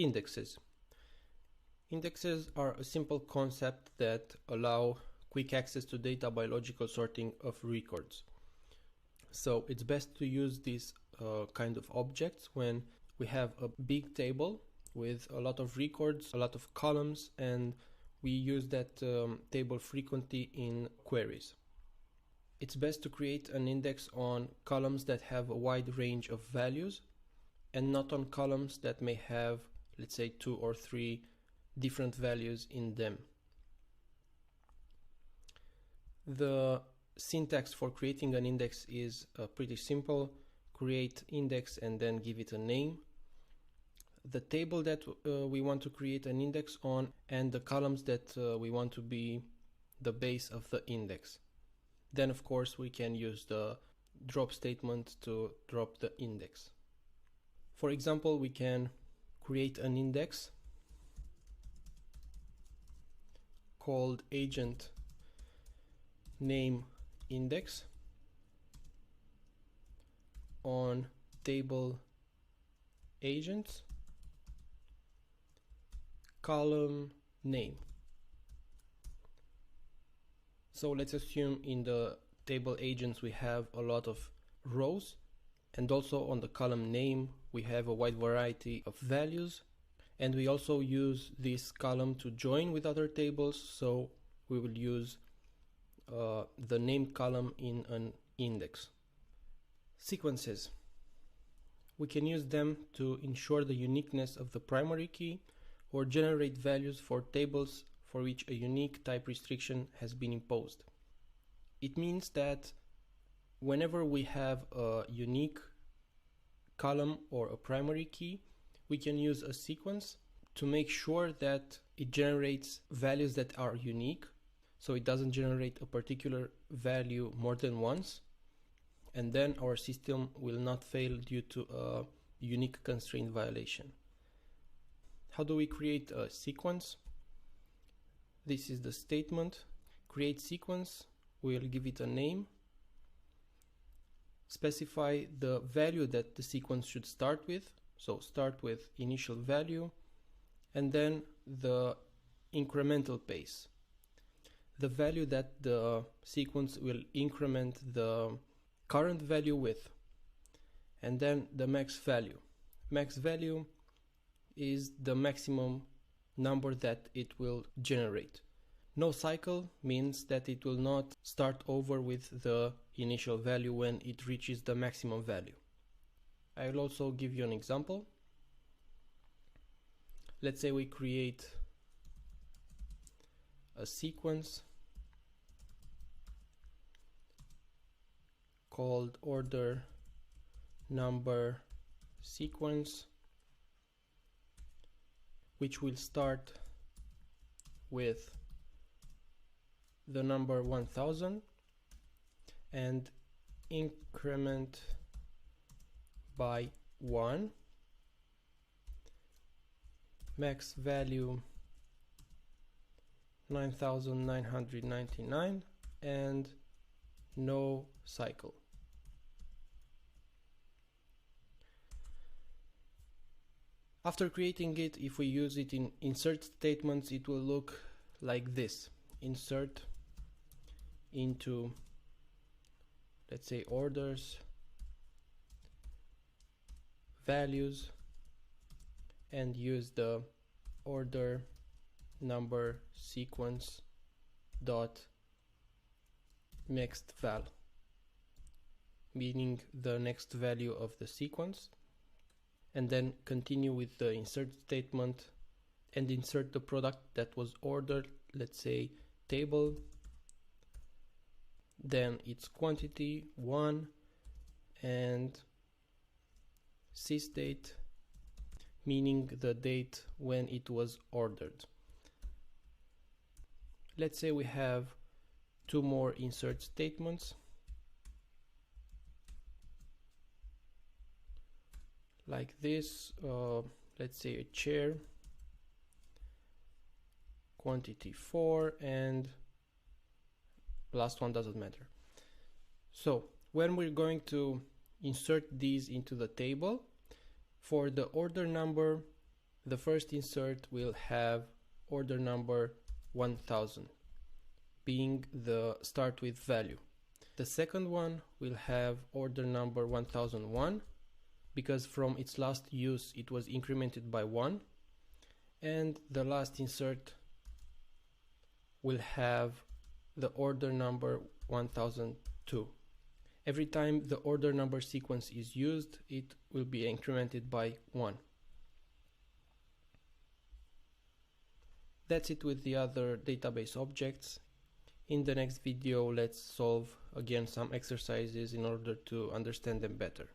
Indexes. Indexes are a simple concept that allow quick access to data by logical sorting of records. So it's best to use these kind of objects when we have a big table with a lot of records, a lot of columns, and we use that table frequently in queries. It's best to create an index on columns that have a wide range of values and not on columns that may have, let's say, 2 or 3 different values in them. The syntax for creating an index is pretty simple. Create index and then give it a name, the table that we want to create an index on, and the columns that we want to be the base of the index. Then of course we can use the drop statement to drop the index. For example, we can create an index called agent name index on table agents column name. So let's assume in the table agents we have a lot of rows, and also on the column name we have a wide variety of values, and we also use this column to join with other tables, so we will use the name column in an index. Sequences. We can use them to ensure the uniqueness of the primary key or generate values for tables for which a unique type restriction has been imposed. It means that whenever we have a unique column or a primary key, we can use a sequence to make sure that it generates values that are unique, so it doesn't generate a particular value more than once, and then our system will not fail due to a unique constraint violation. How do we create a sequence? This is the statement. Create sequence. We'll give it a name. Specify the value that the sequence should start with. So start with initial value and then the incremental pace. The value that the sequence will increment the current value with. And then the max value. Max value is the maximum number that it will generate. No cycle means that it will not start over with the initial value when it reaches the maximum value. I will also give you an example. Let's say we create a sequence called order number sequence, which will start with the number 1000 and increment by 1, max value 9999, and no cycle. After creating it, if we use it in insert statements, it will look like this. Insert into, let's say, orders, values, and use the order number sequence dot next val, meaning the next value of the sequence, and then continue with the insert statement and insert the product that was ordered, let's say table, then its quantity 1 and sysdate, meaning the date when it was ordered. Let's say we have 2 more insert statements like this. Let's say a chair, quantity 4, and last one doesn't matter. So when we're going to insert these into the table, for the order number The first insert will have order number 1000, being the start with value. The second one will have order number 1001, because from its last use it was incremented by 1. And the last insert will have the order number 1002. Every time the order number sequence is used, it will be incremented by 1. That's it with the other database objects. In the next video, let's solve again some exercises in order to understand them better.